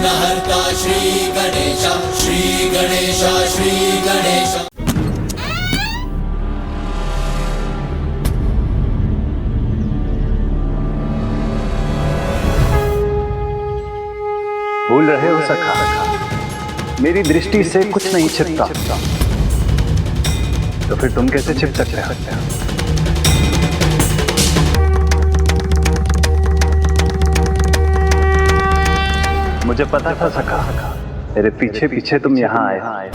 विघ्नहर्ता श्री गणेश, श्री गणेश, श्री गणेश। भूल रहे हो सखा, मेरी दृष्टि से कुछ नहीं छिपता, तो फिर तुम कैसे छिप सकते हो? मुझे पता था सखा, मेरे पीछे पीछे तुम यहाँ आए।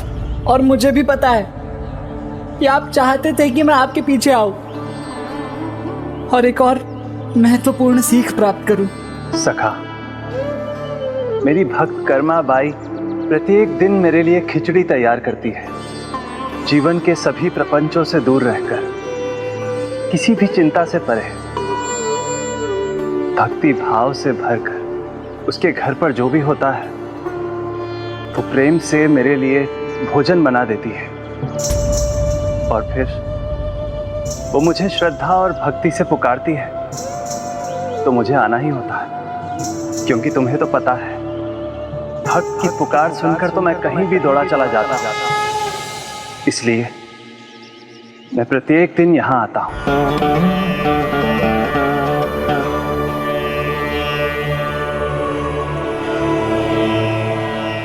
और मुझे भी पता है कि आप चाहते थे कि मैं आपके पीछे आऊं और एक और महत्वपूर्ण सीख प्राप्त करूं। सखा, मेरी भक्त कर्मा बाई प्रत्येक दिन मेरे लिए खिचड़ी तैयार करती है। जीवन के सभी प्रपंचों से दूर रहकर, किसी भी चिंता से परे, भक्ति भाव से भरकर उसके घर पर जो भी होता है वो प्रेम से मेरे लिए भोजन बना देती है। और फिर वो मुझे श्रद्धा और भक्ति से पुकारती है, तो मुझे आना ही होता है, क्योंकि तुम्हें तो पता है भक्त की पुकार सुनकर तो मैं कहीं भी दौड़ा चला जाता। इसलिए मैं प्रत्येक दिन यहाँ आता हूँ।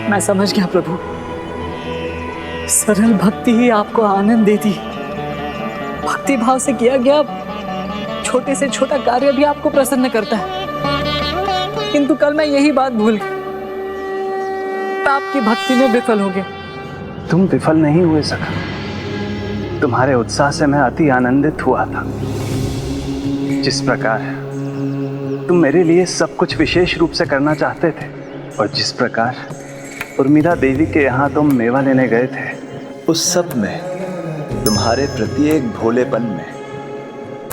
मैं समझ गया प्रभु, सरल भक्ति ही आपको आनंद देती है। भक्ति भाव से किया गया छोटे से छोटा कार्य भी आपको प्रसन्न करता है। किंतु कल मैं यही बात भूल गया, आपकी भक्ति में विफल हो गया। तुम विफल नहीं हुए सखा, तुम्हारे उत्साह से मैं अति आनंदित हुआ था। जिस प्रकार तुम मेरे लिए सब कुछ विशेष रूप से करना चाहते थे, और जिस प्रकार उर्मिला देवी के यहाँ तुम मेवा लेने गए थे, उस सब में, तुम्हारे प्रत्येक भोलेपन में,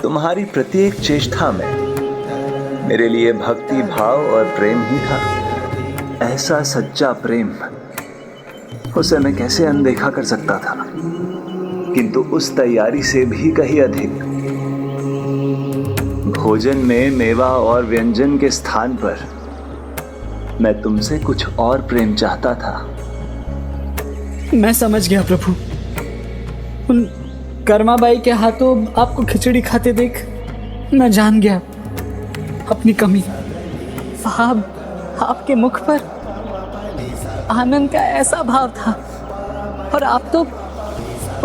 तुम्हारी प्रत्येक चेष्टा में मेरे लिए भक्ति भाव और प्रेम ही था। ऐसा सच्चा प्रेम, उसे मैं कैसे अनदेखा कर सकता था? किंतु उस तैयारी से भी कहीं अधिक, भोजन में मेवा और व्यंजन के स्थान पर मैं तुमसे कुछ और प्रेम चाहता था। मैं समझ गया प्रभु, उन कर्माबाई के हाथों आपको खिचड़ी खाते देख मैं जान गया अपनी कमी। आपके मुख पर आनंद का ऐसा भाव था, और आप तो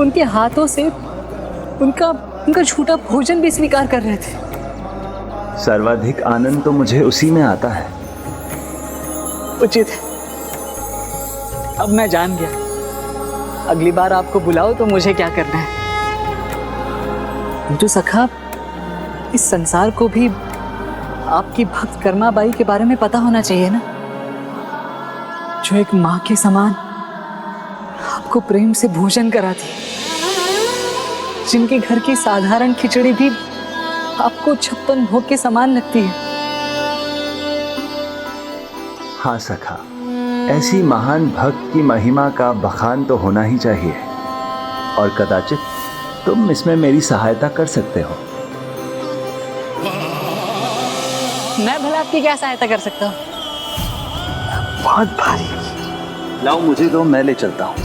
उनके हाथों से उनका झूठा भोजन भी स्वीकार कर रहे थे। सर्वाधिक आनंद तो मुझे उसी में आता है। उचित है, अब मैं जान गया। अगली बार आपको बुलाओ तो मुझे क्या करना है। जो सखा, इस संसार को भी आपकी भक्त कर्माबाई के बारे में पता होना चाहिए ना, जो एक माँ के समान आपको प्रेम से भोजन कराती, जिनके घर की साधारण खिचड़ी भी आपको 56 भोग के समान लगती है। हाँ सखा, ऐसी महान भक्त की महिमा का बखान तो होना ही चाहिए, और कदाचित तुम इसमें मेरी सहायता कर सकते हो। मैं भला आपकी क्या सहायता कर सकता हूँ? बहुत भारी, लाओ मुझे दो, मैं ले चलता हूँ।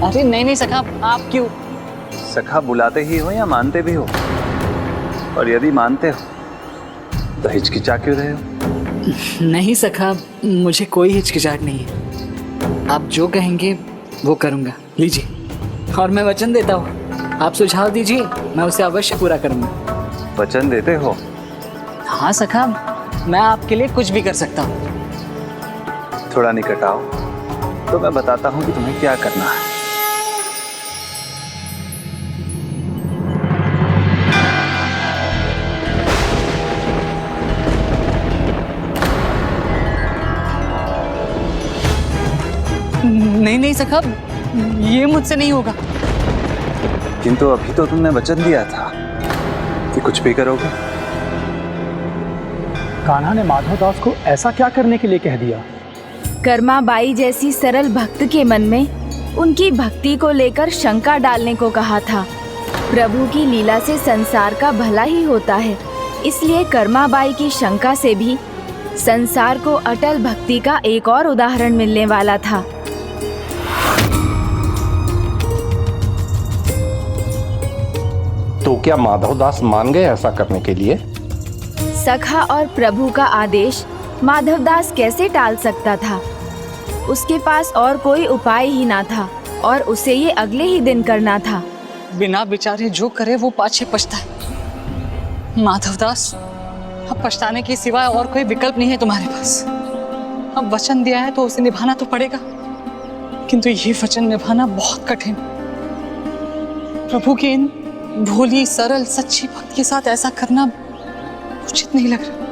अरे नहीं सखा, आप क्यों? सखा, बुलाते ही हो या मानते भी हो? और यदि मानते हो तो हिचकिचा क्यों रहे हो? नहीं सखा, मुझे कोई हिचकिचाहट नहीं है। आप जो कहेंगे वो करूँगा। लीजिए, और मैं वचन देता हूँ, आप सुझाव दीजिए, मैं उसे अवश्य पूरा करूँगा। वचन देते हो? हाँ सखा, मैं आपके लिए कुछ भी कर सकता हूँ। थोड़ा निकट आओ तो मैं बताता हूँ कि तुम्हें क्या करना है। नहीं सखा, ये मुझसे नहीं होगा। किंतु अभी तो तुमने वचन दिया था कि कुछ भी करोगे। कान्हा ने माधव दास को ऐसा क्या करने के लिए कह दिया? कर्माबाई जैसी सरल भक्त के मन में उनकी भक्ति को लेकर शंका डालने को कहा था। प्रभु की लीला से संसार का भला ही होता है, इसलिए कर्माबाई की शंका से भी संसार को अटल भक्ति का एक और उदाहरण मिलने वाला था। तो क्या माधवदास मान गए ऐसा करने के लिए? सखा और प्रभु का आदेश माधवदास कैसे टाल सकता था? उसके पास और कोई उपाय ही ना था और उसे ये अगले ही दिन करना था। बिना विचारे जो करे वो पाछे पछताए। माधवदास, अब पछताने के सिवाय और कोई विकल्प नहीं है तुम्हारे पास। अब वचन दिया है तो उसे निभाना तो पड़ेगा, किंतु ये वचन निभाना बहुत कठिन। प्रभु की इन भोली सरल सच्ची भक्त के साथ ऐसा करना उचित नहीं लग रहा।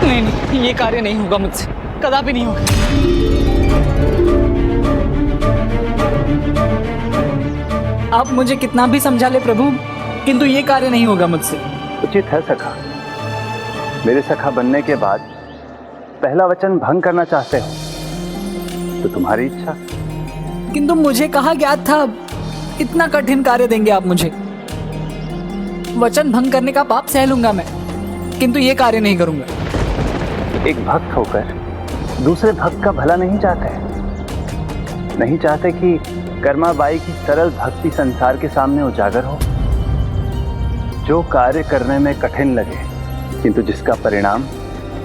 नहीं, ये कार्य नहीं होगा मुझसे, कदापि नहीं होगा। आप मुझे कितना भी समझा ले प्रभु, किंतु ये कार्य नहीं होगा मुझसे। उचित है सखा। मेरे सखा बनने के बाद पहला वचन भंग करना चाहते हो तो तुम्हारी इच्छा। किंतु मुझे कहाँ ज्ञात था इतना कठिन कार्य देंगे आप मुझे। वचन भंग करने का पाप सह लूंगा मैं, किंतु ये कार्य नहीं करूंगा। एक भक्त होकर दूसरे भक्त का भला नहीं चाहते। नहीं चाहते कि कर्माबाई की सरल भक्ति संसार के सामने उजागर हो। जो कार्य करने में कठिन लगे किंतु जिसका परिणाम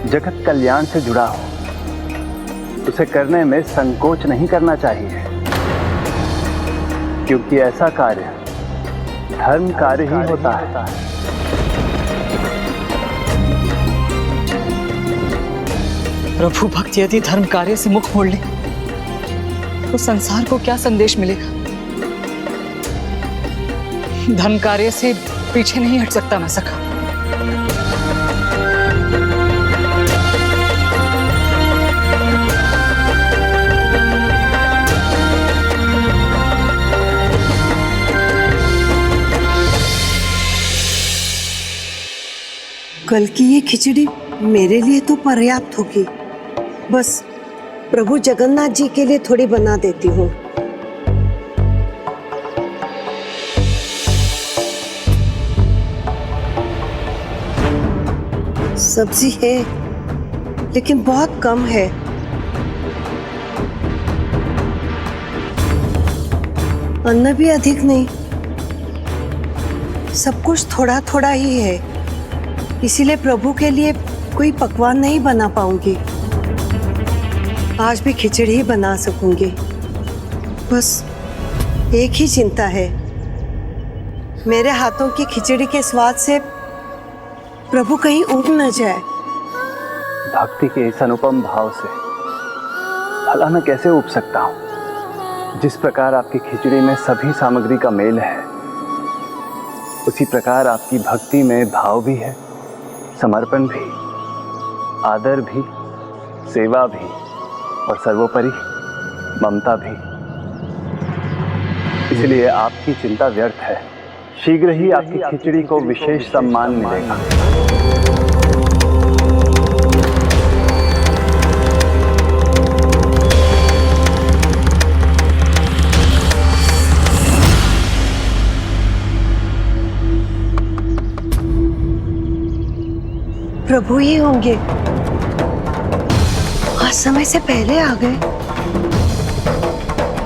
जगत कल्याण से जुड़ा हो, उसे करने में संकोच नहीं करना चाहिए, क्योंकि ऐसा कार्य धर्म कार्य ही होता है। प्रभु भक्त यदि धर्म कार्य से मुख मोड़ ले तो संसार को क्या संदेश मिलेगा? धर्म कार्य से पीछे नहीं हट सकता मैं सखा। कल की ये खिचड़ी मेरे लिए तो पर्याप्त होगी। बस प्रभु जगन्नाथ जी के लिए थोड़ी बना देती हूँ। सब्जी है लेकिन बहुत कम है। अन्न भी अधिक नहीं, सब कुछ थोड़ा थोड़ा ही है। इसीलिए प्रभु के लिए कोई पकवान नहीं बना पाऊंगी। आज भी खिचड़ी ही बना सकूंगी। बस एक ही चिंता है, मेरे हाथों की खिचड़ी के स्वाद से प्रभु कहीं उब न जाए। भक्ति के इस अनुपम भाव से भला मैं कैसे उब सकता हूँ? जिस प्रकार आपकी खिचड़ी में सभी सामग्री का मेल है, उसी प्रकार आपकी भक्ति में भाव भी है, समर्पण भी, आदर भी, सेवा भी और सर्वोपरि ममता भी। इसलिए आपकी चिंता व्यर्थ है। शीघ्र ही आपकी खिचड़ी को विशेष सम्मान मिलेगा। प्रभु ही होंगे। आज समय से पहले आ गए।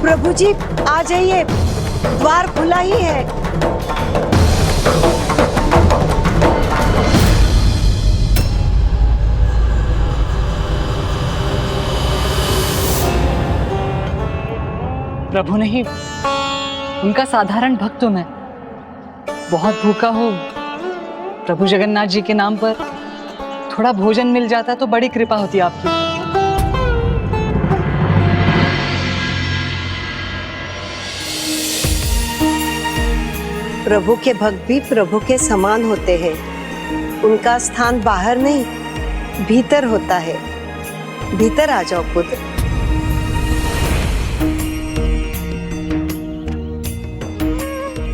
प्रभु जी आ जाइए, द्वार खुला ही है। प्रभु नहीं, उनका साधारण भक्त हूं मैं। बहुत भूखा हो, प्रभु जगन्नाथ जी के नाम पर थोड़ा भोजन मिल जाता तो बड़ी कृपा होती आपकी। प्रभु के भक्त भी प्रभु के समान होते हैं। उनका स्थान बाहर नहीं, भीतर होता है। भीतर आ जाओ पुत्र।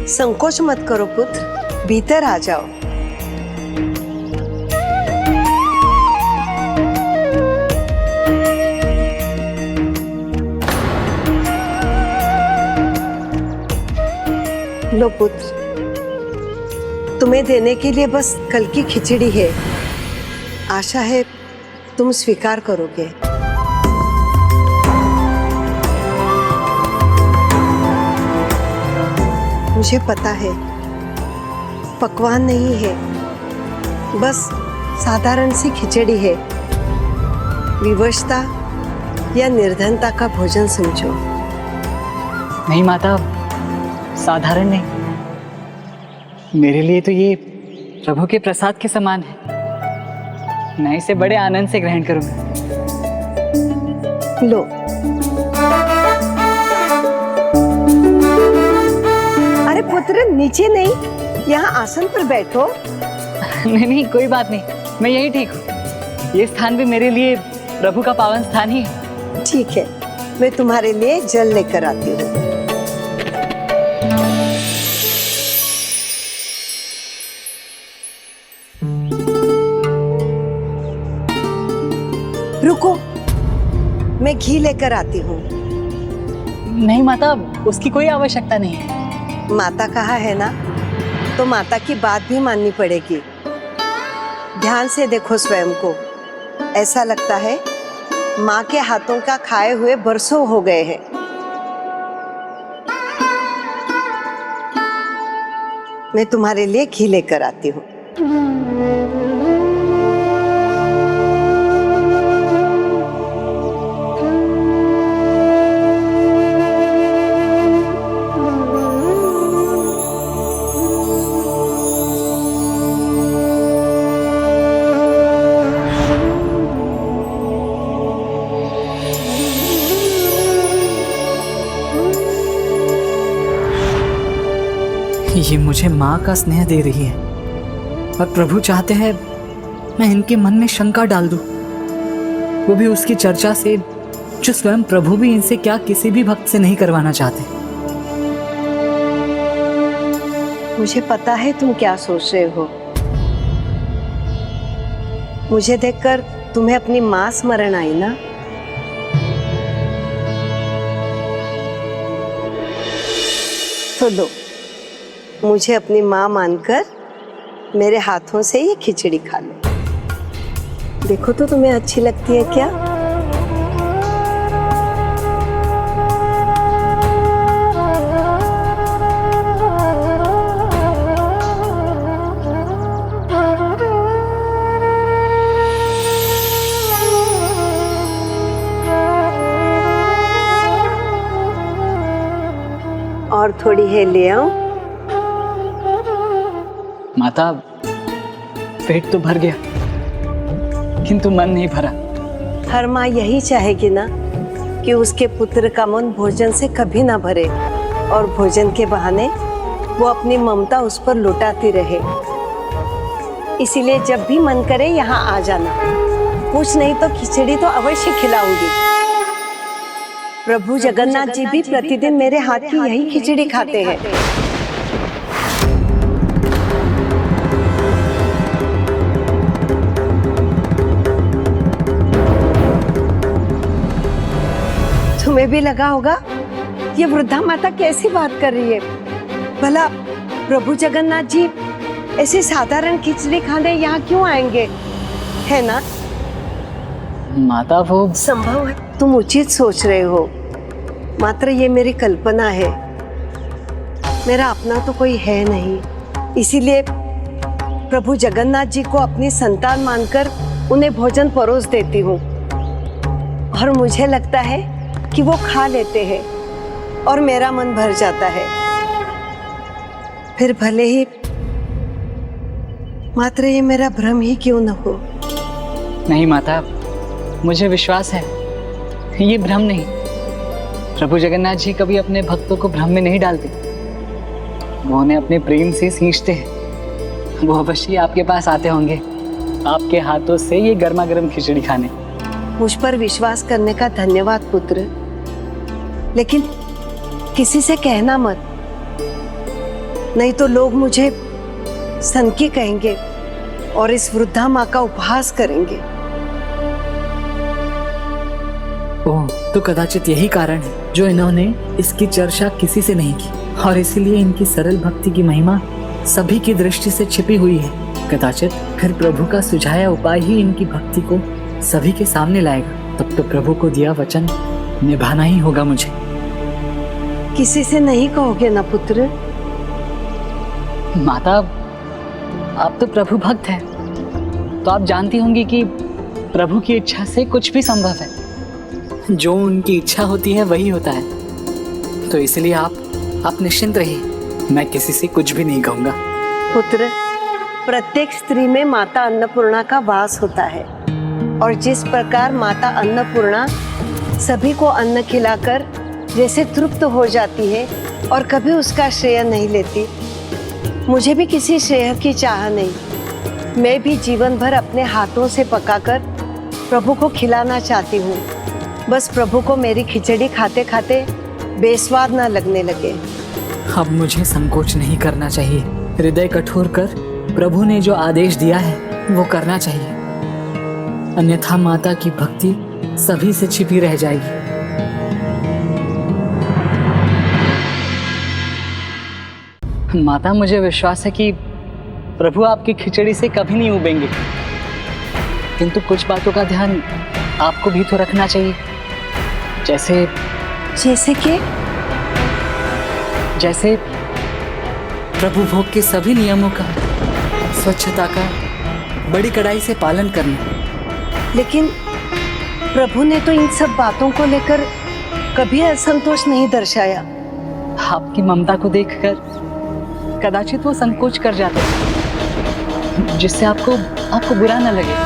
संकोच मत करो पुत्र, भीतर आ जाओ। लो पुत्र, तुम्हें देने के लिए बस कल की खिचड़ी है। आशा है तुम स्वीकार करोगे। मुझे पता है पकवान नहीं है, बस साधारण सी खिचड़ी है। विवशता या निर्धनता का भोजन समझो। नहीं माता, साधारण नहीं, मेरे लिए तो ये प्रभु के प्रसाद के समान है। मैं इसे बड़े आनंद से ग्रहण करूंगा। लो। अरे पुत्र, नीचे नहीं, यहाँ आसन पर बैठो। नहीं नहीं, कोई बात नहीं, मैं यही ठीक हूँ। ये स्थान भी मेरे लिए प्रभु का पावन स्थान ही है। ठीक है, मैं तुम्हारे लिए जल लेकर आती हूँ। रुको, मैं घी लेकर आती हूँ। नहीं माता, उसकी कोई आवश्यकता नहीं है। माता कहा है ना, तो माता की बात भी माननी पड़ेगी। ध्यान से देखो स्वयं को, ऐसा लगता है माँ के हाथों का खाए हुए बरसों हो गए हैं। मैं तुम्हारे लिए घी लेकर आती हूँ। ये मुझे माँ का स्नेह दे रही है और प्रभु चाहते हैं मैं इनके मन में शंका डाल दूं, वो भी उसकी चर्चा से जो स्वयं प्रभु भी इनसे क्या किसी भी भक्त से नहीं करवाना चाहते। मुझे पता है तुम क्या सोच रहे हो। मुझे देखकर तुम्हें अपनी माँ स्मरण आई ना। तो लो, मुझे अपनी माँ मानकर मेरे हाथों से ये खिचड़ी खा लो। देखो तो तुम्हें अच्छी लगती है क्या? और थोड़ी है ले आऊं? माता, पेट तो भर गया किंतु मन नहीं भरा। हर माँ यही चाहेगी ना कि उसके पुत्र का मन भोजन से कभी ना भरे और भोजन के बहाने वो अपनी ममता उस पर लुटाती रहे। इसीलिए जब भी मन करे यहाँ आ जाना। कुछ नहीं तो खिचड़ी तो अवश्य खिलाऊंगी। प्रभु जगन्नाथ जी भी प्रतिदिन मेरे हाथ की यही खिचड़ी खाते हैं। तुम्हें भी लगा होगा ये वृद्धा माता कैसी बात कर रही है। भला प्रभु जगन्नाथ जी ऐसी साधारण खिचड़ी खाने यहाँ क्यों आएंगे, है ना? माता, वो संभव है तुम उचित सोच रहे हो, मात्र ये मेरी कल्पना है। मेरा अपना तो कोई है नहीं, इसीलिए प्रभु जगन्नाथ जी को अपनी संतान मानकर उन्हें भोजन परोस देती हूँ और मुझे लगता है कि वो खा लेते हैं और मेरा मन भर जाता है। फिर भले ही मात्र ये मेरा भ्रम ही क्यों न हो। नहीं माता, मुझे विश्वास है ये भ्रम नहीं। प्रभु जगन्नाथ जी कभी अपने भक्तों को भ्रम में नहीं डालते, वो उन्हें अपने प्रेम से सींचते हैं। वो अवश्य आपके पास आते होंगे आपके हाथों से ये गर्मा गर्म खिचड़ी खाने। मुझ पर विश्वास करने का धन्यवाद पुत्र, लेकिन किसी से कहना मत, नहीं तो लोग मुझे सनकी कहेंगे और इस वृद्धा माँ का उपहास करेंगे। ओह, तो कदाचित यही कारण है जो इन्होंने इसकी चर्चा किसी से नहीं की। और इसीलिए इनकी सरल भक्ति की महिमा सभी की दृष्टि से छिपी हुई है। कदाचित फिर प्रभु का सुझाया उपाय ही इनकी भक्ति को सभी के सामने लाएगा। तब तो प्रभु को दिया वचन निभाना ही होगा मुझे। किसी से नहीं कहोगे ना पुत्र? माता, आप तो प्रभु भक्त हैं, तो आप जानती होंगी कि प्रभु की इच्छा से कुछ भी संभव है। जो उनकी इच्छा होती है वही होता है। तो इसलिए आप निश्चिंत रहिए, मैं किसी से कुछ भी नहीं कहूँगा। पुत्र, प्रत्येक स्त्री में माता अन्नपूर्णा का वास होता है, और जिस प्रकार माता अन्नपूर्णा सभी को अन्न खिलाकर जैसे तृप्त हो जाती है और कभी उसका श्रेय नहीं लेती, मुझे भी किसी श्रेय की चाह नहीं। मैं भी जीवन भर अपने हाथों से पकाकर प्रभु को खिलाना चाहती हूँ। बस प्रभु को मेरी खिचड़ी खाते खाते बेस्वाद ना लगने लगे। अब मुझे संकोच नहीं करना चाहिए। हृदय कठोर कर प्रभु ने जो आदेश दिया है वो करना चाहिए, अन्यथा माता की भक्ति सभी से छिपी रह जाएगी। माता, मुझे विश्वास है कि प्रभु आपकी खिचड़ी से कभी नहीं उबेंगे, किंतु कुछ बातों का ध्यान आपको भी तो रखना चाहिए। जैसे कि जैसे प्रभु भोग के सभी नियमों का, स्वच्छता का बड़ी कड़ाई से पालन करना। लेकिन प्रभु ने तो इन सब बातों को लेकर कभी असंतोष नहीं दर्शाया। आपकी ममता को देखकर कदाचित वो संकोच कर जाते हैं, जिससे आपको बुरा न लगे।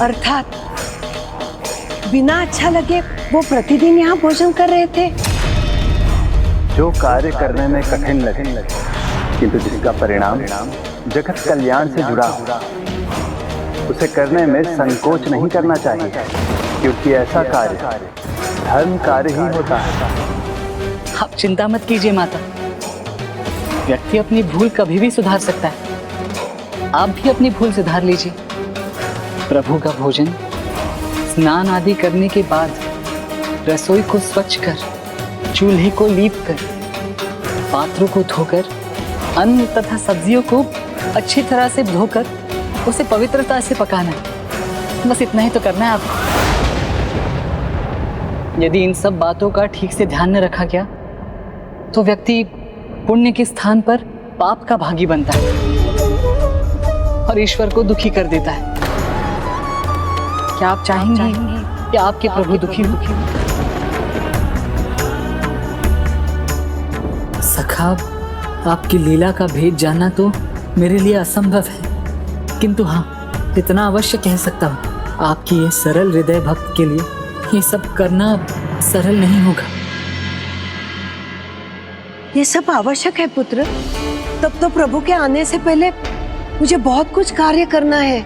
अर्थात बिना अच्छा लगे वो प्रतिदिन यहाँ भोजन कर रहे थे। जो कार्य करने में कठिन लगे किंतु जिसका परिणाम जगत कल्याण से जुड़ा हो, उसे करने में संकोच नहीं करना चाहिए, क्योंकि ऐसा कार्य धर्म कार्य ही होता है। आप चिंता मत कीजिए माता, व्यक्ति अपनी भूल कभी भी सुधार सकता है। आप भी अपनी भूल सुधार लीजिए। प्रभु का भोजन स्नान आदि करने के बाद रसोई को स्वच्छ कर, चूल्हे को लीप कर, पात्रों को धोकर, अन्न तथा सब्जियों को अच्छी तरह से धोकर उसे पवित्रता से पकाना है। बस इतना ही तो करना है आपको। यदि इन सब बातों का ठीक से ध्यान न रखा गया तो व्यक्ति पुण्य के स्थान पर पाप का भागी बनता है और ईश्वर को दुखी कर देता है। क्या आप चाहेंगे कि आपके प्रभु दुखी हो? सखा, आपकी लीला का भेद जानना तो मेरे लिए असंभव है, किंतु हाँ, इतना अवश्य कह सकता हूँ, आपकी ये सरल हृदय भक्त के लिए ये सब करना सरल नहीं होगा। ये सब आवश्यक है पुत्र। तब तो प्रभु के आने से पहले मुझे बहुत कुछ कार्य करना है।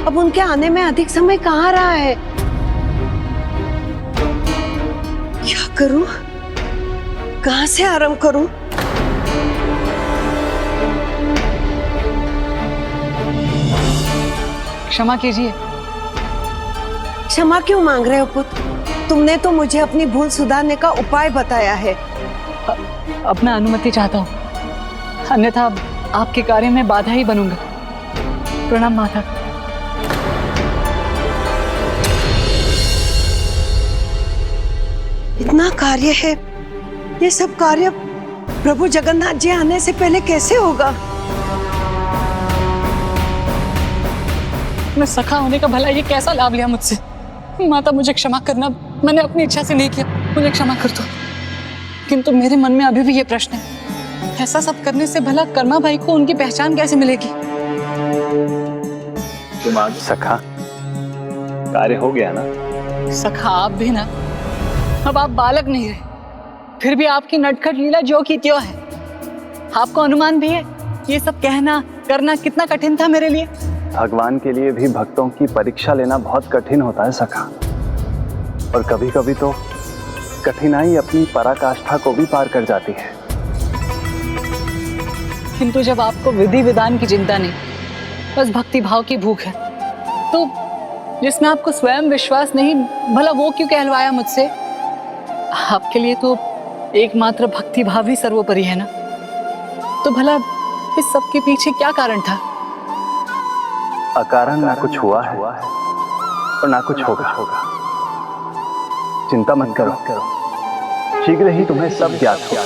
अब उनके आने में अधिक समय कहाँ रहा है। क्या करूं? कहाँ से आरंभ करूं? क्षमा कीजिए। क्षमा क्यों मांग रहे हो पुत्र? तुमने तो मुझे अपनी भूल सुधारने का उपाय बताया है। अब मैं अनुमति चाहता हूँ, अन्यथा आपके कार्य में बाधा ही बनूंगा। प्रणाम माता। इतना कार्य है, ये सब कार्य प्रभु जगन्नाथ जी आने से पहले कैसे होगा? मैं सखा होने का भला ये कैसा लाभ लिया मुझसे? माता, मुझे क्षमा करना, मैंने अपनी इच्छा से नहीं किया, मुझे क्षमा कर दो। किंतु मेरे मन में अभी भी ये प्रश्न है, ऐसा सब करने से भला कर्मा भाई को उनकी पहचान कैसे मिलेगी? सखा, कार्य हो गया ना? सखा, आप भी ना, अब आप बालक नहीं रहे, फिर भी आपकी नटखट लीला जो की त्यों है। आपको अनुमान भी है ये सब कहना करना कितना कठिन था मेरे लिए। भगवान के लिए भी भक्तों की परीक्षा लेना बहुत कठिन होता है सखा, और कभी कभी तो कठिनाई अपनी पराकाष्ठा को भी पार कर जाती है। किंतु जब आपको विधि विधान की चिंता नहीं, बस भक्ति भाव की भूख है, तो जिसमें आपको स्वयं विश्वास नहीं, भला वो क्यों कहलवाया मुझसे आपके लिए तो एकमात्र भक्ति भाव ही सर्वोपरि है ना, तो भला इस सब के पीछे क्या कारण था? अकारण ना कुछ हुआ है और ना कुछ होगा। चिंता मत करो, शीघ्र ही तुम्हें सब ज्ञात होगा।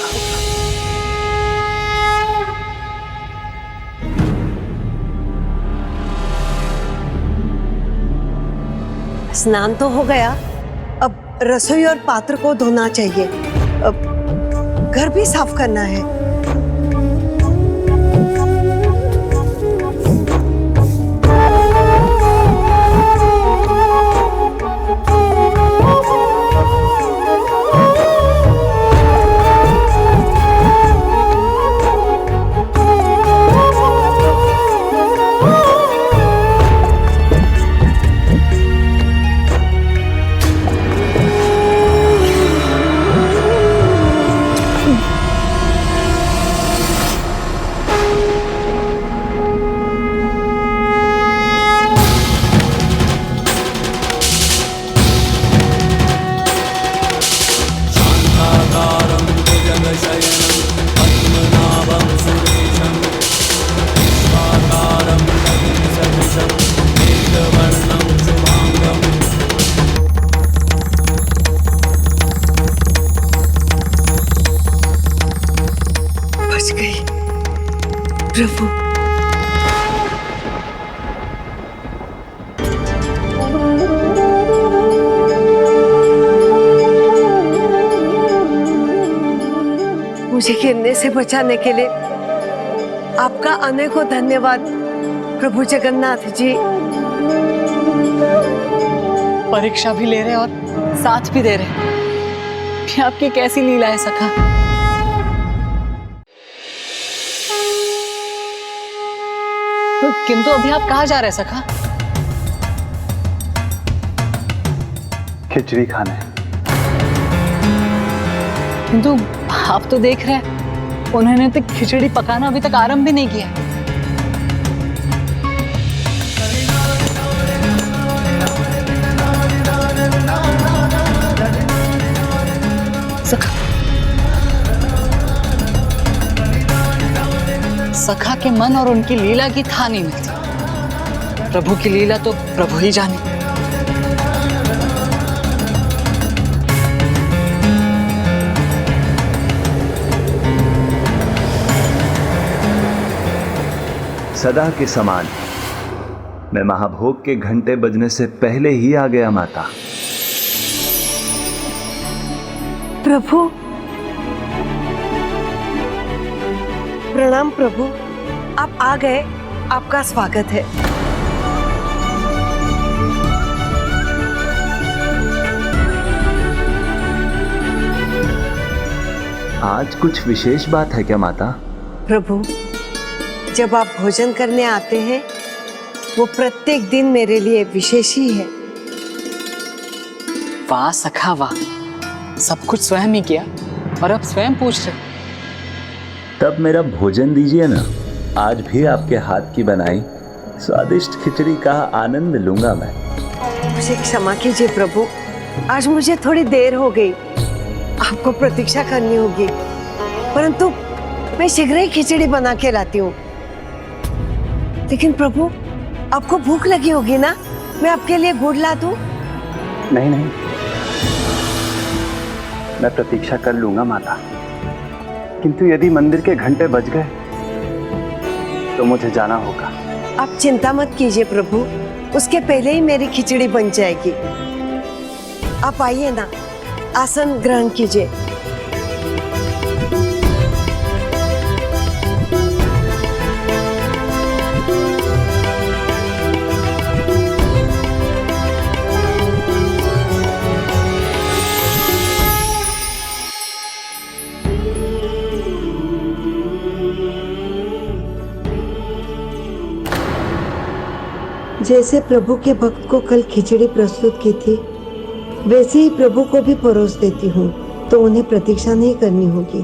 स्नान तो हो गया, अब रसोई और पात्र को धोना चाहिए, अब घर भी साफ करना है। बच गई प्रभु। मुझे गिरने से बचाने के लिए आपका अनेकों धन्यवाद प्रभु जगन्नाथ जी। परीक्षा भी ले रहे और साथ भी दे रहे, ये आपकी कैसी लीला है सखा? किंतु अभी आप कहाँ जा रहे हैं सखा? खिचड़ी खाने। किंतु आप तो देख रहे हैं उन्होंने तो खिचड़ी पकाना अभी तक आरंभ भी नहीं किया। सखा के मन और उनकी लीला की था नहीं मिलती। प्रभु की लीला तो प्रभु ही जाने। सदा के समान मैं महाभोग के घंटे बजने से पहले ही आ गया माता। प्रभु प्रणाम प्रभु, आप आ गए, आपका स्वागत है। आज कुछ विशेष बात है क्या माता? प्रभु, जब आप भोजन करने आते हैं वो प्रत्येक दिन मेरे लिए विशेष ही है। वाह सखा वाह, सब कुछ स्वयं ही किया और अब स्वयं पूछ रहे। तब मेरा भोजन दीजिए ना, आज भी आपके हाथ की बनाई स्वादिष्ट खिचड़ी का आनंद लूंगा मैं। मुझे क्षमा कीजिए प्रभु, आज मुझे थोड़ी देर हो गई, आपको प्रतीक्षा करनी होगी, परंतु मैं शीघ्र ही खिचड़ी बना के लाती हूँ। लेकिन प्रभु, आपको भूख लगी होगी ना, मैं आपके लिए गुड़ ला दूं? नहीं नहीं, मैं प्रतीक्षा कर लूंगा माता, किंतु यदि मंदिर के घंटे बज गए तो मुझे जाना होगा। आप चिंता मत कीजिए प्रभु, उसके पहले ही मेरी खिचड़ी बन जाएगी। आप आइए ना, आसन ग्रहण कीजिए। जैसे प्रभु के भक्त को कल खिचड़ी प्रस्तुत की थी, वैसे ही प्रभु को भी परोस देती हूँ, तो उन्हें प्रतीक्षा नहीं करनी होगी।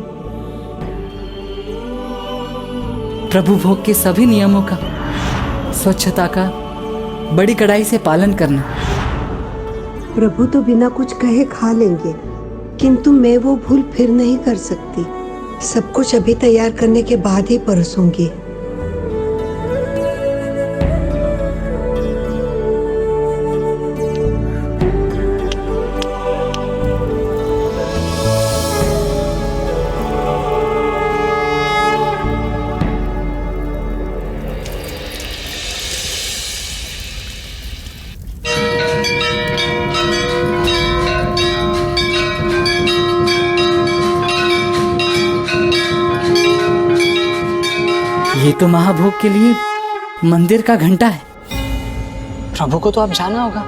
प्रभु भोग के सभी नियमों का, स्वच्छता का बड़ी कड़ाई से पालन करना। प्रभु तो बिना कुछ कहे खा लेंगे, किंतु मैं वो भूल फिर नहीं कर सकती। सब कुछ अभी तैयार करने के बाद ही परोसूंगी। ये तो महाभोग के लिए मंदिर का घंटा है। प्रभु को तो अब जाना होगा।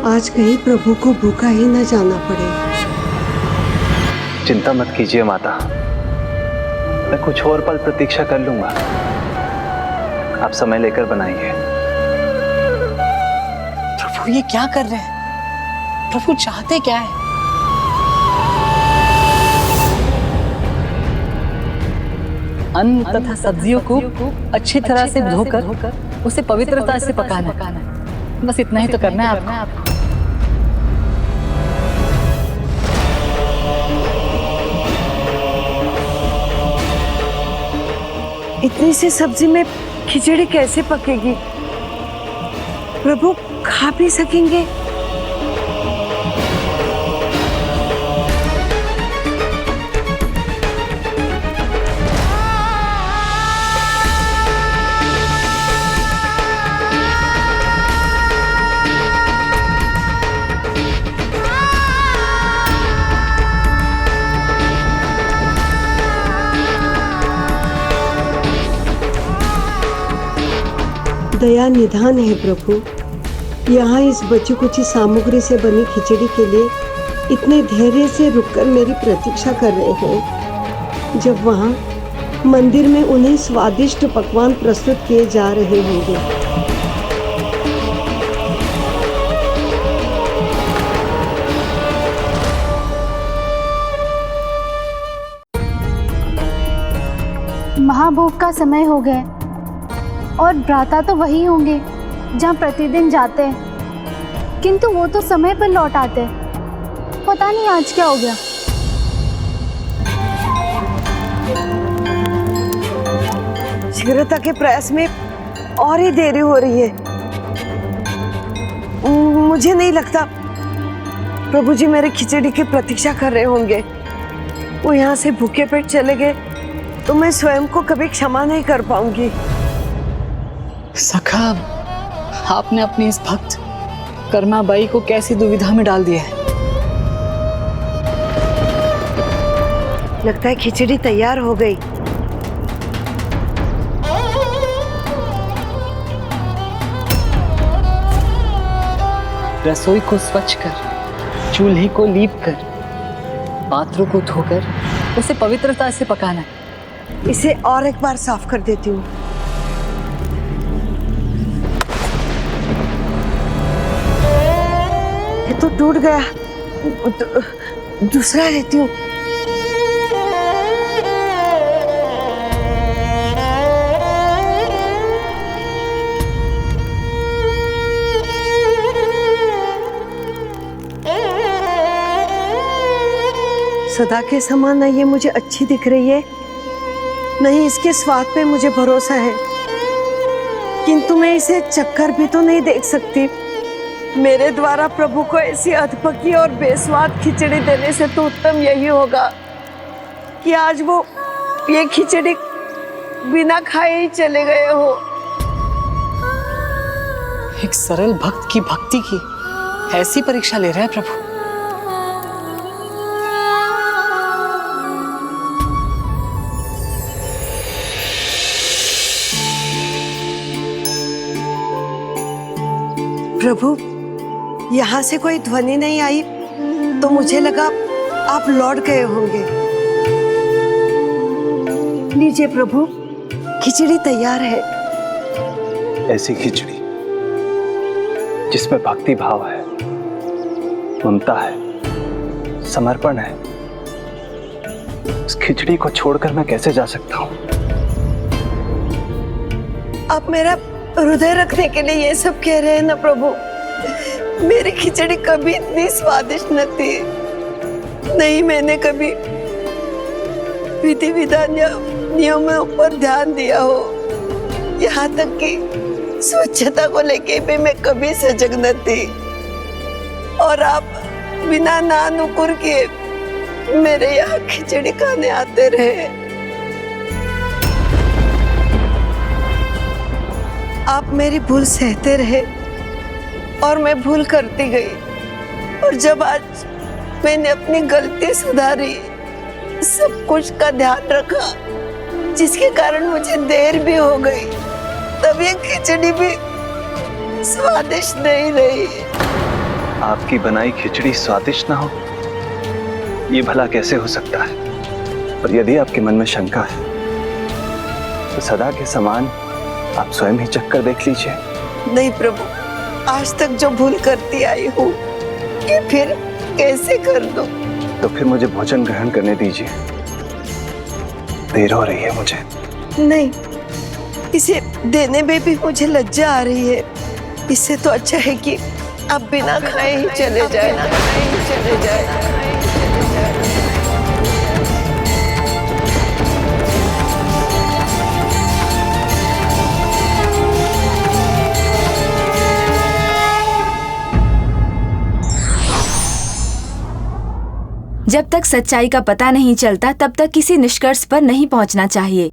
आज कहीं प्रभु को भूखा ही न जाना पड़े। चिंता मत कीजिए माता, मैं कुछ और पल प्रतीक्षा कर लूंगा। आप समय लेकर बनाइए। प्रभु ये क्या कर रहे हैं? प्रभु चाहते क्या है? अन्न तथा सब्जियों को अच्छी तरह से धोकर उसे पवित्रता से पकाना, बस इतना ही तो करना है आपको। इतनी सी सब्जी में खिचड़ी कैसे पकेगी? प्रभु खा भी सकेंगे? दया निधान है प्रभु। यहाँ इस बची कुची सामग्री से बनी खिचड़ी के लिए इतने धैर्य से रुककर मेरी प्रतीक्षा कर रहे हैं, जब वहाँ मंदिर में उन्हें स्वादिष्ट पकवान प्रस्तुत किए जा रहे होंगे। महाभोग का समय हो गया और भ्राता तो वही होंगे जहाँ प्रतिदिन जाते हैं, किंतु वो तो समय पर लौट आते हैं। पता नहीं आज क्या हो गया। शीघ्रता के प्रयास में और ही देरी हो रही है। मुझे नहीं लगता प्रभु जी मेरे खिचड़ी की प्रतीक्षा कर रहे होंगे। वो यहाँ से भूखे पेट चले गए तो मैं स्वयं को कभी क्षमा नहीं कर पाऊंगी। सखा, आपने अपनी इस भक्त कर्माबाई को कैसी दुविधा में डाल दिया है। लगता है खिचड़ी तैयार हो गई। रसोई को स्वच्छ कर, चूल्हे को लीप कर, पात्रों को धोकर उसे पवित्रता से पकाना। इसे और एक बार साफ कर देती हूँ। ये तो टूट गया, दूसरा लेती हूँ। सदा के समान न ये मुझे अच्छी दिख रही है, नहीं इसके स्वाद पे मुझे भरोसा है, किंतु मैं इसे चक्कर भी तो नहीं देख सकती। मेरे द्वारा प्रभु को ऐसी अधपकी और बेस्वाद खिचड़ी देने से तो उत्तम यही होगा कि आज वो ये खिचड़ी बिना खाए ही चले गए हो। एक सरल भक्त की भक्ति की ऐसी परीक्षा ले रहे हैं प्रभु। प्रभु, यहाँ से कोई ध्वनि नहीं आई तो मुझे लगा आप लौट गए होंगे। लीजिए प्रभु, खिचड़ी तैयार है। ऐसी खिचड़ी जिसमें भक्ति भाव है, ममता है, समर्पण है, इस खिचड़ी को छोड़कर मैं कैसे जा सकता हूँ? आप मेरा हृदय रखने के लिए ये सब कह रहे हैं ना प्रभु, मेरी खिचड़ी कभी इतनी स्वादिष्ट न थी। नहीं मैंने कभी विधि विधान या नियमों पर ध्यान दिया हो। यहाँ तक कि स्वच्छता को लेके भी मैं कभी सजग न थी। और आप बिना ना नुकुर के मेरे यहाँ खिचड़ी खाने आते रहे। आप मेरी भूल सहते रहे और मैं भूल करती गई। और जब आज मैंने अपनी गलती सुधारी, सब कुछ का ध्यान रखा, जिसके कारण मुझे देर भी हो गई, तब ये खिचड़ी भी स्वादिष्ट नहीं रही। आपकी बनाई खिचड़ी स्वादिष्ट ना हो, ये भला कैसे हो सकता है? और यदि आपके मन में शंका है तो सदा के समान आप स्वयं ही चख कर देख लीजिए। नहीं प्रभु, आज तक जो भूल करती आई हूँ ये फिर कैसे कर दूं? तो फिर मुझे भोजन ग्रहण करने दीजिए, देर हो रही है मुझे। नहीं, इसे देने में भी मुझे लज्जा आ रही है। इससे तो अच्छा है कि आप बिना खाए ही चले जाए। जब तक सच्चाई का पता नहीं चलता तब तक किसी निष्कर्ष पर नहीं पहुंचना चाहिए।